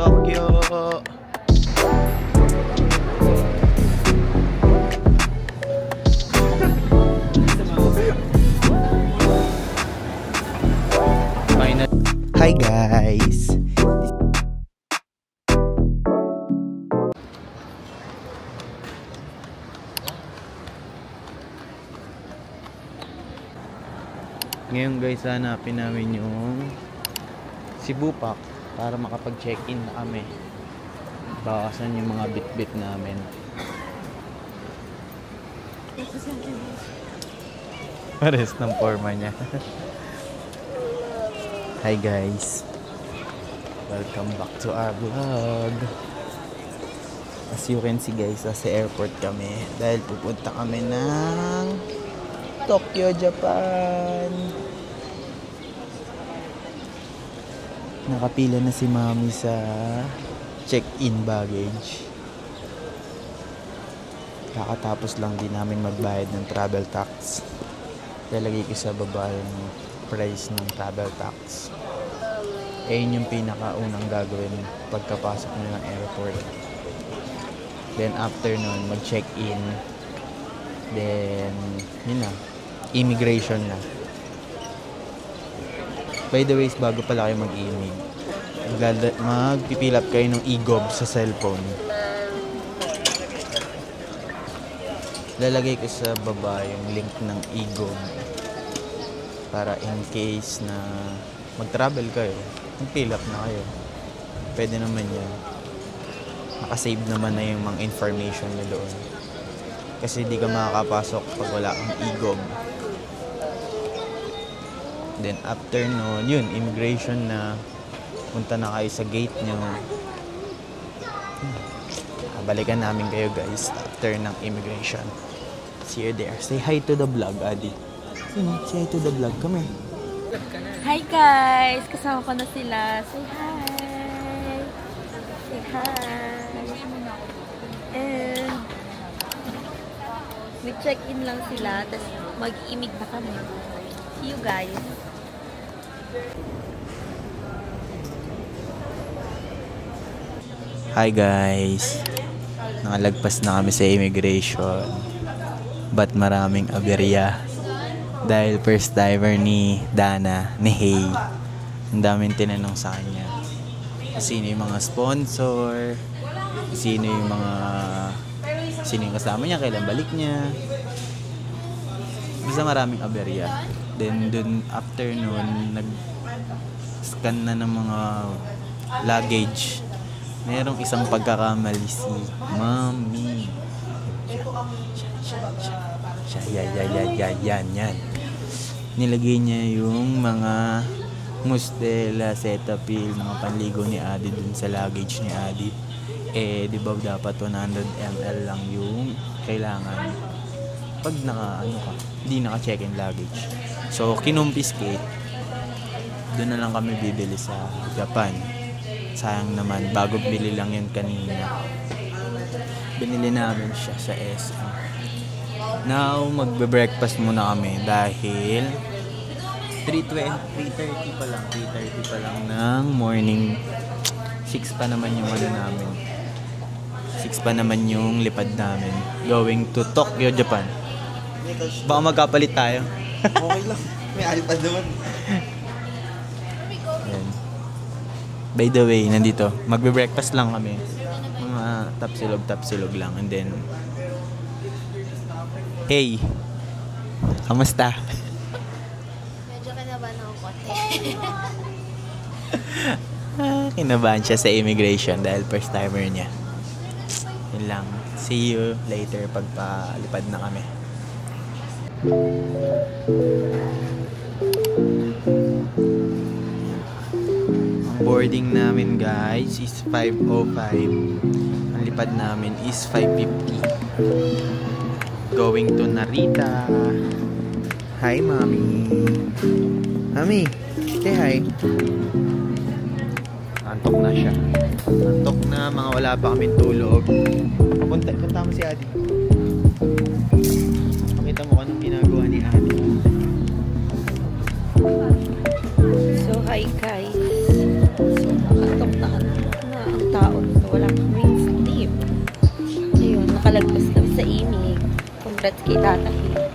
Tokyo. Hi guys. Ngayon guys, hanapin namin yung Cebu Park para makapag-check-in na kami. Bakasan yung mga bit-bit namin. Pares ng forma niya. Hi guys, welcome back to our vlog. As you can see guys, sa airport kami dahil pupunta kami ng Tokyo, Japan. Nakapila na si Mami sa check-in baggage. Kakatapos lang din namin magbayad ng travel tax. Lalagay ko sa baba yung price ng travel tax. Yun yung pinakaunang gagawin pagkapasok nyo ng airport. Then after nun, mag-check-in. Then, yun na, immigration na. By the way, bago pala kayo mag-immig, magpipilap kayo ng e-gob sa cellphone. Lalagay ko sa baba yung link ng e-gob para in case na mag-travel kayo, mag-fill up na kayo. Pwede naman yan. Nakasave naman na yung mga information nyo doon. Kasi di ka makakapasok pag wala kang e-gob. Then after nun, yun, immigration na. Punta na kayo sa gate nyo. Balikan namin kayo guys after ng immigration. See you there. Say hi to the vlog, Adi. Say hi to the vlog. Come here. Hi guys! Kasama ko na sila. Say hi! Say hi! And mag-check-in lang sila, tapos mag-imig na kami. See you guys! Hi guys! Nakalagpas na kami sa immigration. Ba't maraming aberya? Dahil first timer ni Dana, ni Hey. Ang daming tinanong sa kanya. Sino yung mga sponsor? Sino yung kasama niya? Kailan balik niya? Basta maraming aberya. Then dun after nun, nag-scan na ng mga luggage. Merong isang pagkakamali si Mami. Yan. Nilagay niya yung mga Mustela, Cetaphil, mga panligo ni Adi dun sa luggage ni Adi. Di ba dapat 100 ml lang yung kailangan pag hindi naka-check-in luggage. So, kinumpiskate. Doon na lang kami bibili sa Japan. Sayang naman, bago bili lang yun kanina. Binili namin siya sa SM. Now, magbe-breakfast muna kami dahil 3:30 pa lang ng morning. 6 pa naman yung namin. 6 pa naman yung lipad namin. Going to Tokyo, Japan. Baka magkapalit tayo. Okay lang. May alipad naman. Yan. By the way, nandito. Magbe-breakfast lang kami. Mga tapsilog lang. And then, hey! Kamusta? Medyo kinabahan ako konti. Kinabahan siya sa immigration dahil first timer niya. Yun lang. See you later pagpalipad na kami. Ang boarding namin guys is 5:05. Ang lipad namin is 5:50. Going to Narita. Hi, Mami. Mami, say hi. Antok na siya. Antok na, mga wala pa kaming tulog. Punta mo si Adi. Pakita mo anong ginagawa ni Adi. So, hi guys. So, antok na ang wala kaming sleep. Ayun, nakalagpas kami sa imig. Congrats kay Tata Hill.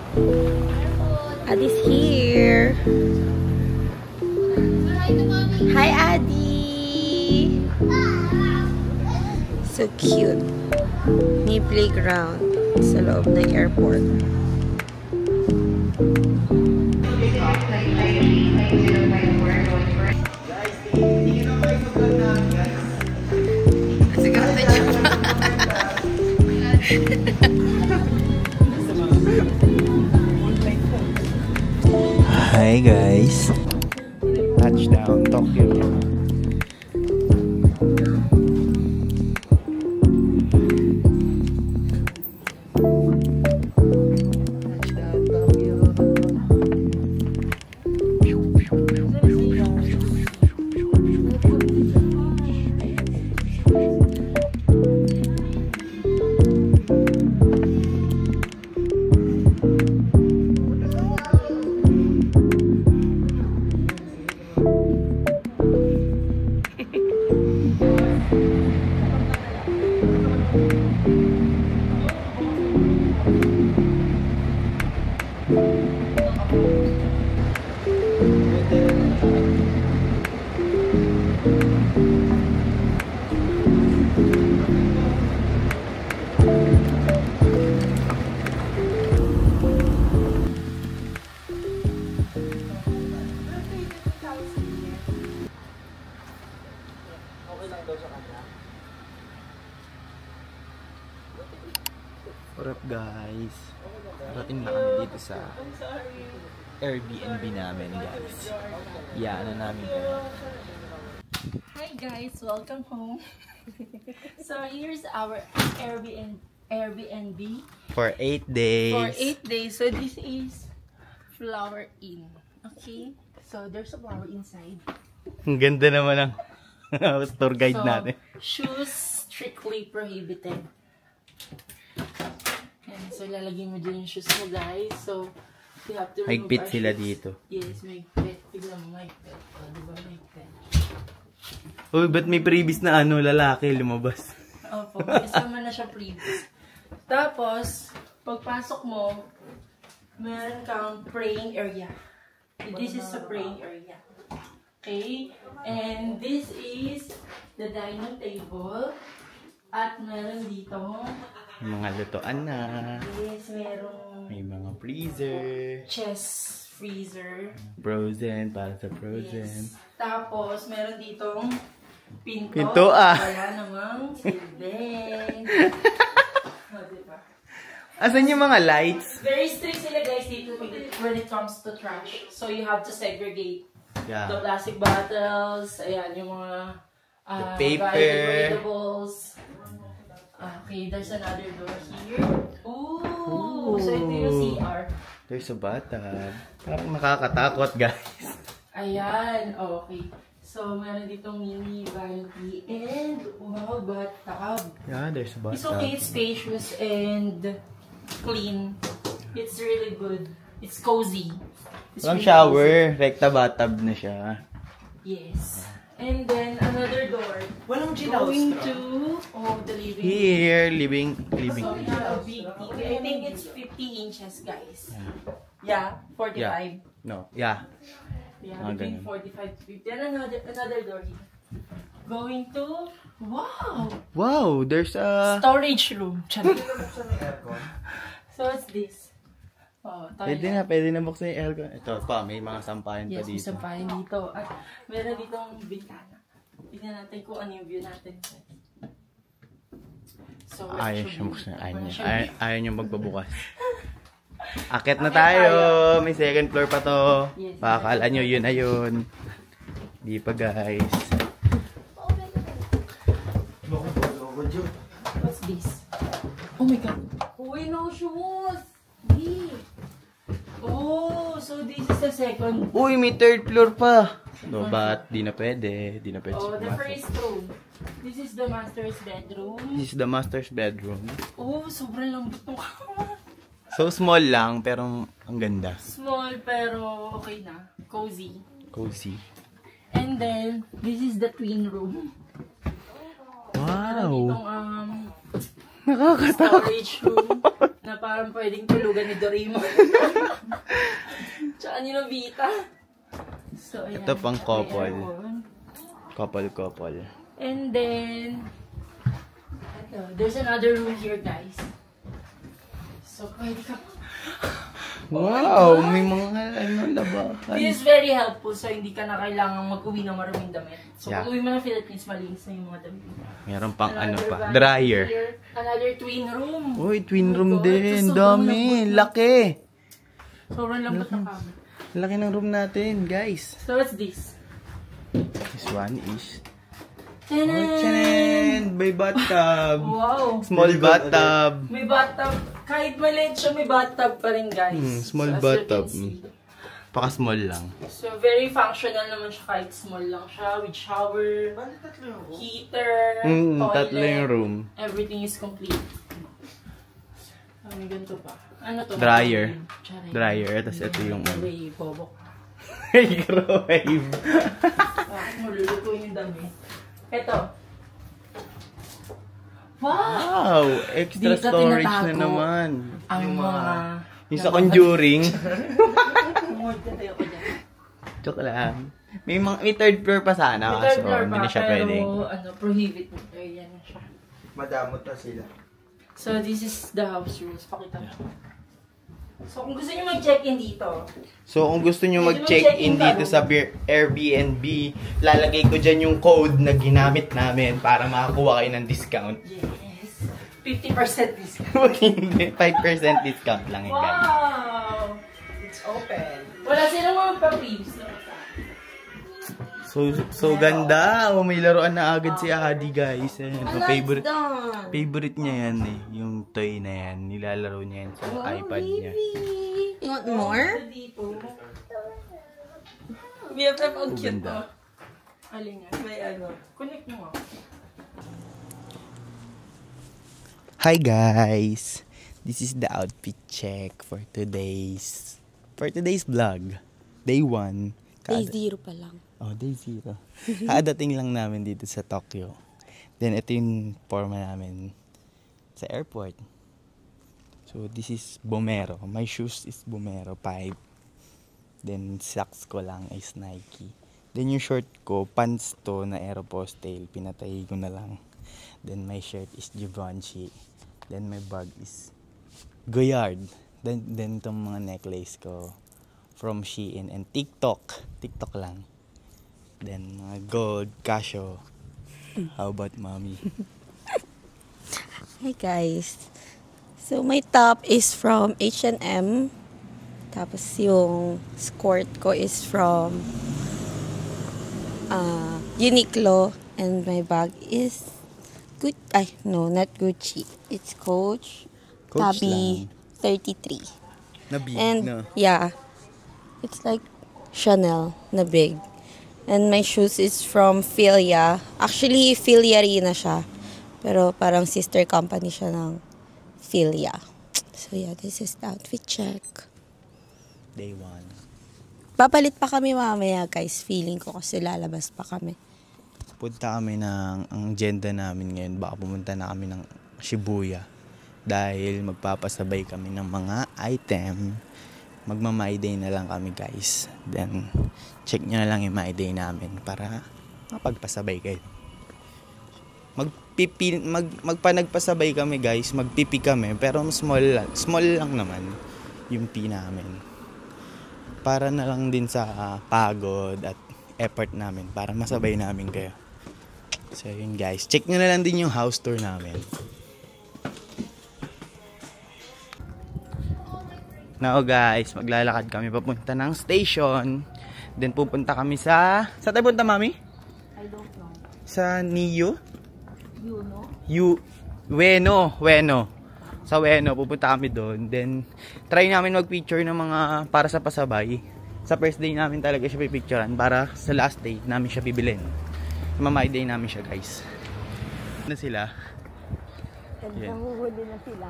Addi's here. Hi, Adi! So cute. May playground sa loob ng airport. Hi guys. Touchdown Tokyo. What up guys? Parating na kami dito sa Airbnb namin guys. Ano namin kayo. Hi guys, welcome home. So here's our Airbnb For 8 days. for 8 days. So this is Flower Inn. Okay? So there's a flower inside. Ang ganda naman ng tour guide So natin. shoes strictly prohibited. And so lalagyan mo dyan yung shoes mo guys. So you have to remove Higpit our sila shoes. dito. Yes, higpit. Tignan mo, higpit. O, diba higpit? Uy, ba't may previous na lalaki lumabas? Opo, kasama na siya previous. Tapos, pagpasok mo, meron kang praying area. This is a praying area. Okay? And this is the dining table. At meron dito, May mga lutoan na. yes, merong May mga freezer. chest freezer. Frozen, para sa frozen. Yes. Tapos, meron ditong pinto. Pinto, ah. Wala namang silbeng. O, diba? Asan yung mga lights? Very strict sila guys dito when it comes to trash. So you have to segregate the Yeah. plastic bottles, ayan, yung mga The paper. biodeggradables. Okay, there's another door here. Ooh. So ito yung CR. There's a bathtub. Parang nakakatakot guys. Ayan, okay. So meron ditong mini vanity and wow, bathtub. Yeah, there's a bathtub. It's okay, it's spacious and clean. It's really good. It's cozy. It's Walang really shower. Rekta bathtub na siya. cozy. Yes. And then another door. Walang Going to the living room. Here, living. So we have a big TV. I think it's 50 inches, guys. Yeah, 45. No, yeah. Yeah, Ganun. between 45 to 50. And another door here. Going to, wow! Wow, there's a... Storage room. So what's this? Oh, Pwede na buksan yung aircon. Ito pa, may mga sampahan pa Yes, may dito. sampahan dito. At meron ditong bintana. Tignan natin kung ano yung view natin. So, Ayaw actually, siya buksan. wala siya. Ayaw niya magpabukas. Akit na tayo. May second floor pa to. Yes. Pakakala nyo yun na yun. Di pa guys. What's this? Oh my God. Uy, no shoes! Hey. Oh, so this is the second. Uy, may third floor pa. No, but di na pwede. Di na pwede Oh, the pumasok. first room. This is the master's bedroom. This is the master's bedroom. Oh, sobrang lambot ng kama. So small lang, pero ang ganda. Small pero okay na. Cozy. Cozy. And then, this is the twin room. Wow, Wow! Meron ditong storage room na parang pwedeng tulugan ni Doraemon. Tsaka ni Nobita. So, ayan. Ito pang couple. Ayan. Couple. And then, there's another room here, guys. So, pwede ka. Wow! May mga labakan. This is very helpful, so hindi ka na kailangang mag-uwi ng maruming damit. So, Yeah. pag-uwi mo ng Philippines, malinis na yung mga damit. Meron pang Another pa. van Dryer. here. Another twin room. Uy, twin Oh my room God, din. ito sobrang Dami. lambot. Laki. Sobrang lambot ng kama. Laki ng room natin, guys. So, what's this? This one is... Tanan! Oh, chanen! May bathtub. Wow! Small bathtub. May bathtub. Kahit maliit siya, may bathtub pa rin, guys. Small So, as you bathtub. can see. Paka-small lang. So, very functional naman siya kahit small lang siya. With shower, heater, toilet. Tatlo yung room. Everything is complete. May ganito pa. Ano to? Dryer. Charay. Dryer. Tapos ito yung... May bobok. Microwave. Naluluto yung dami. Ito. Wow! Wow! Extra Dito storage na tinatago naman. Ang mga... Yung sa Conjuring. Tungod ka tayo ko dyan. Joke lang. May third floor pa sana. May third So, floor hindi pa, na siya pero pwedeng. prohibit mo. Area na siya. Madamot na sila. So, this is the house rules. Pakita mo. So, kung gusto niyo mag-check-in dito, So, kung gusto nyo Pwede mag-check-in mag-check-in dito ka, sa Airbnb, lalagay ko dyan yung code na ginamit namin para makakuha kayo ng discount. yes, 50% discount. Hindi, 5% discount lang yun, guys. Wow! It's open. Wala silang mga pa-peeps. So ganda. Oh, may laruan na agad si Adi, guys. Ayan, Ano, favorite, it's done. favorite niya yan eh. Yung toy na yan. Nilalaro niya yan sa iPad niya. You want more? Dito. BFF, ang Oh, cute ganda. mo. Alin nga? May ano. Connect mo nga. Hi guys! This is the outfit check for today's vlog. Day 1. Day 0 pa lang. Oh, day 0. Kadating lang namin dito sa Tokyo. Then ito yung forma namin sa airport. So this is Bomero. My shoes is Bomero 5. Then socks ko lang is Nike. Then yung short ko, pants to na Aeropostale. Pinatay ko na lang. Then my shirt is Givenchy. Then my bag is Goyard. Then itong mga necklace ko from Shein and TikTok. TikTok lang. Then mga gold, Casio. How about mommy? Hi guys. So my top is from H&M. Tapos yung skirt ko is from Uniqlo. And my bag is not Gucci. It's Coach Tabi 33. Na big, And no? yeah, it's like Chanel na big. And my shoes is from Filia. Actually, Filia rin na siya. Pero parang sister company siya ng Filia. So yeah, this is the outfit check. Day 1. Papalit pa kami mamaya guys. Feeling ko kasi lalabas pa kami. Punta kami ang agenda namin ngayon. Baka pumunta na kami ng Shibuya. Dahil magpapasabay kami ng mga item. Magma-My Day na lang kami guys. Then, check nyo na lang yung My Day namin para mapagpasabay kayo. Magpanagpasabay kami guys. Magpipi kami. Pero small lang naman yung pi namin. Para na lang din sa pagod at effort namin. Para masabay namin kayo. So yun guys. Check nyo na lang din yung house tour namin. Now guys, maglalakad kami papunta ng station. Then pupunta kami sa... Saan tayo punta, mami? I don't know. Sa Niyo? You know? Ueno. Sa Ueno, pupunta kami doon. Then, try namin mag-picture ng mga para sa pasabay. Sa first day namin talaga siya pipicturean para sa last day namin siya bibilin. Mamay day namin siya, guys. Na sila. Nahuhuli na sila.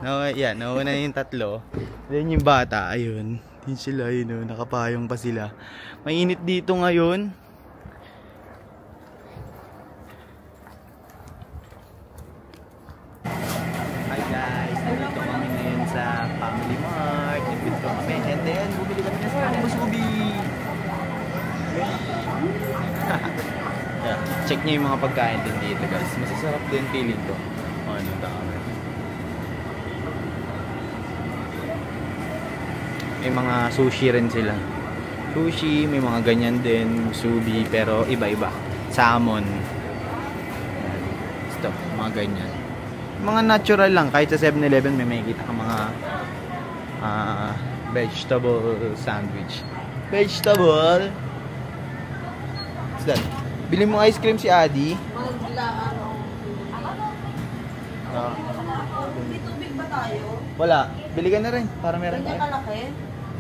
Nauna yung tatlo. Then yung bata, ayun. Yun sila, yun, nakapayong pa sila. Mainit dito ngayon. natin. Bumili kami ng musubi. Yeah. Check nyo yung mga pagkain din dito guys. Masasarap din feeling ko. Ano, dami. May mga sushi rin sila. Sushi, may mga ganyan din. Musubi, pero iba-iba. Salmon. Ito, mga ganyan. Mga natural lang. Kahit sa 7-Eleven may makikita ka mga vegetable sandwich. Vegetable! What's that? Bili mo ice cream si Adi. May tubig ba tayo? Wala. Bili ka na rin. Para meron Ganyan tayo. kalaki?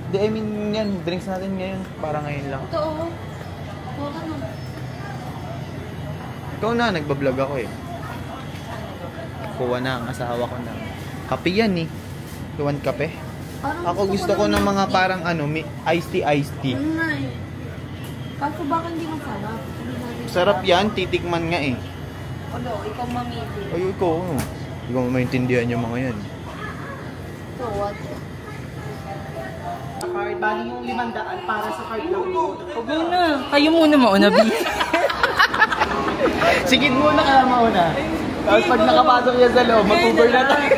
Hindi, I mean yan. Drinks natin ngayon. Para ngayon lang. Ito oh. Huwag ka na. Ikaw na. Nagbablog ako eh. Kuha na. Ang asawa ko na. Kape yan eh. Tuwan kape. Ako gusto ko ng mga parang ano, iced tea. Ano nga eh. Kaso baka hindi masarap. Sarap yan. Titikman nga eh. Ano, ikaw mamili. Ay, ikaw. Hindi ko maintindihan yung mga yan. So what? Card, bali yung 500 para sa card lang. Huwag muna. Kayo muna mauna, B. Sigid muna ka mauna. Tapos pag nakapasok niya sa loob, mag-Uber na tayo.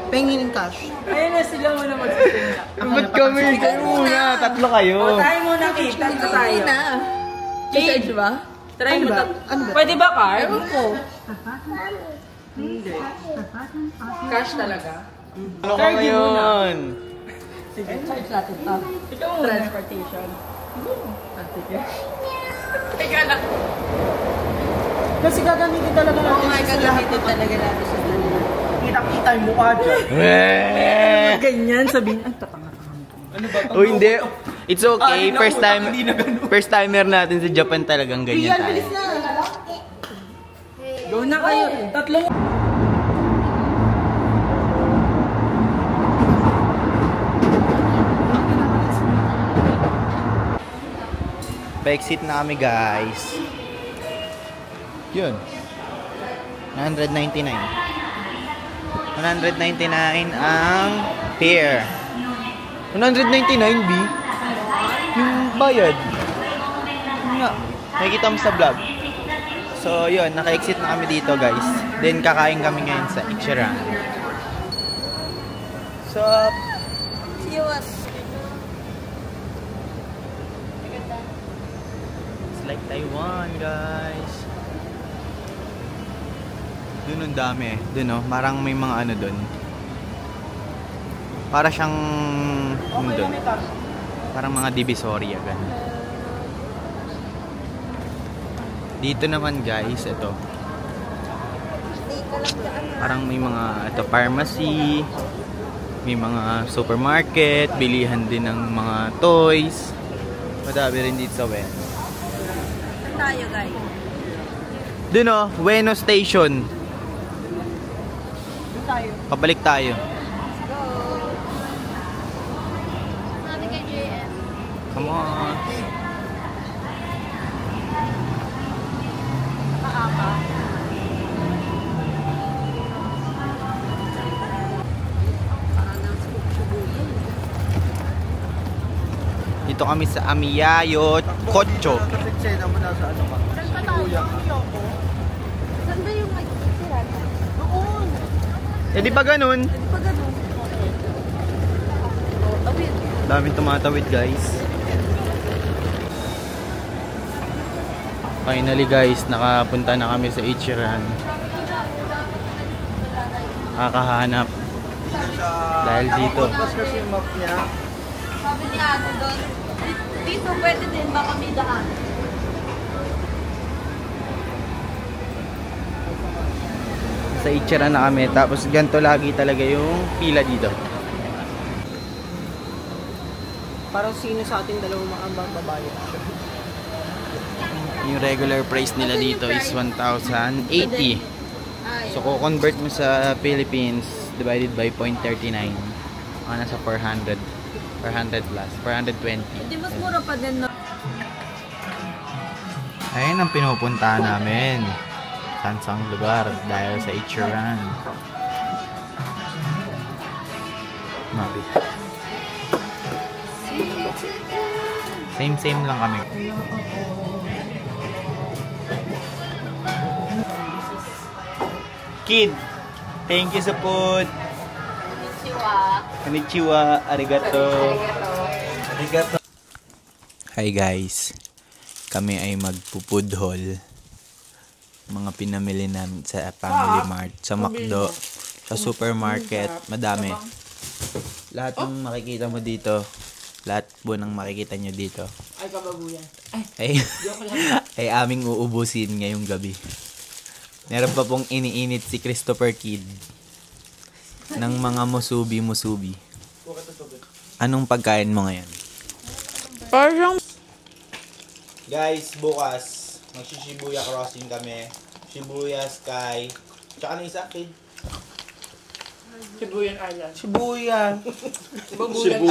Pengin ng cash. Ayun na sila muna magsisimula. Ba't kami? Kayo muna. Tatlo kayo. O, tayo muna, Kate. Tatlo tayo. Message ba? Try mo. Ano ba? Pwede ba card? Ewan ko. Hindi. Cash talaga? Ano ka ngayon? Sige, charge natin to. Ikaw muna. Transportation. Sige. Teka lang. Kasi gagamitin talaga natin. Oo nga, gagamitin talaga natin sa dalawa. Kita-kita yung mukha dyan. Ganyan, sabihin, ay, tatanga-tanga. Ano ba? Oh, hindi. It's okay. First timer natin sa Japan talagang ganyan tayo. Go na kayo. Tatlong... Pa-exit na kami guys. Yun. 199. 199 ang pair. 199 B? Yung bayad. Yun nga. Nakikita mo sa vlog. So yun, naka-exit na kami dito guys. Then kakain kami ngayon sa Ichiran. So, See you at... it's like Taiwan guys. Doon ang dami. Doon oh, parang may mga ano doon. Para siyang ano doon. Parang mga divisoria ganun. Dito naman guys, ito. Parang may mga ito pharmacy, may mga supermarket, bilihan din ng mga toys. Madami rin dito sa Ueno. Saan tayo, guys? Doon oh, Ueno Station. Pabalik tayo. Go! Sabi kay JM. Come on. Dito kami sa Amiyayo Kocho. Kasi tsena mo na sa ano ka. Kuya ka. Saan ba yung nagtitiran? Doon! Eh di ba ganun? Di ba ganun? Oh, tawid. Daming tumatawid guys. Finally guys, nakapunta na kami sa Ichiran. Kakahanap. Dahil dito. Tapos kasi yung map niya. Sabi ni Ate doon, dito pwede din baka may daan. Sa Ichiran na kami. Tapos ganito lagi talaga yung pila dito. Parang sino sa ating dalawang maambang babae. Yung regular price nila dito is 1,080. So kung convert mo sa Philippines divided by 0.39, nasa 400. 400 plus, 420. Hindi mas mura pa din na. Ayun ang pinupuntahan namin. Sansang lugar dahil sa Ichiran. Mabi. Same lang kami. Kid, thank you sa food. Konnichiwa. Arigato. Arigato. Hi guys. Kami ay magpo-food haul. Mga pinamili namin sa Family Mart, sa McDo, sa supermarket, madami. Lahat ng makikita mo dito, lahat po ng makikita nyo dito, Ay, kababuyan. ay aming uubusin ngayong gabi. Meron pa pong iniinit si Christopher Kid ng mga musubi. Anong pagkain mo ngayon? Parang... Guys, bukas magsishibuya crossing kami. Shibuya, Sky. Tsaka na isa, Kid. Shibuyan Island. Shibuya.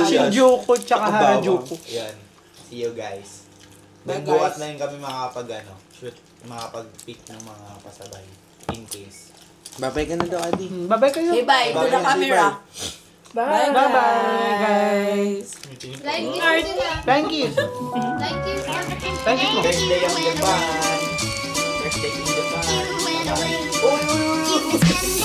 Shinjuku, tsaka Harajuku. Yan. See you guys. Bye, Bukas guys. na rin kami shoot, makapag-pick ng mga pasabay. In case. Babay ka na daw, Adi. Bye-bye kayo. Say bye to the camera. Bye. Bye-bye, guys. Like it sila. Thank you. Like it. Thank you. First day of the band. First day in the band. When I win.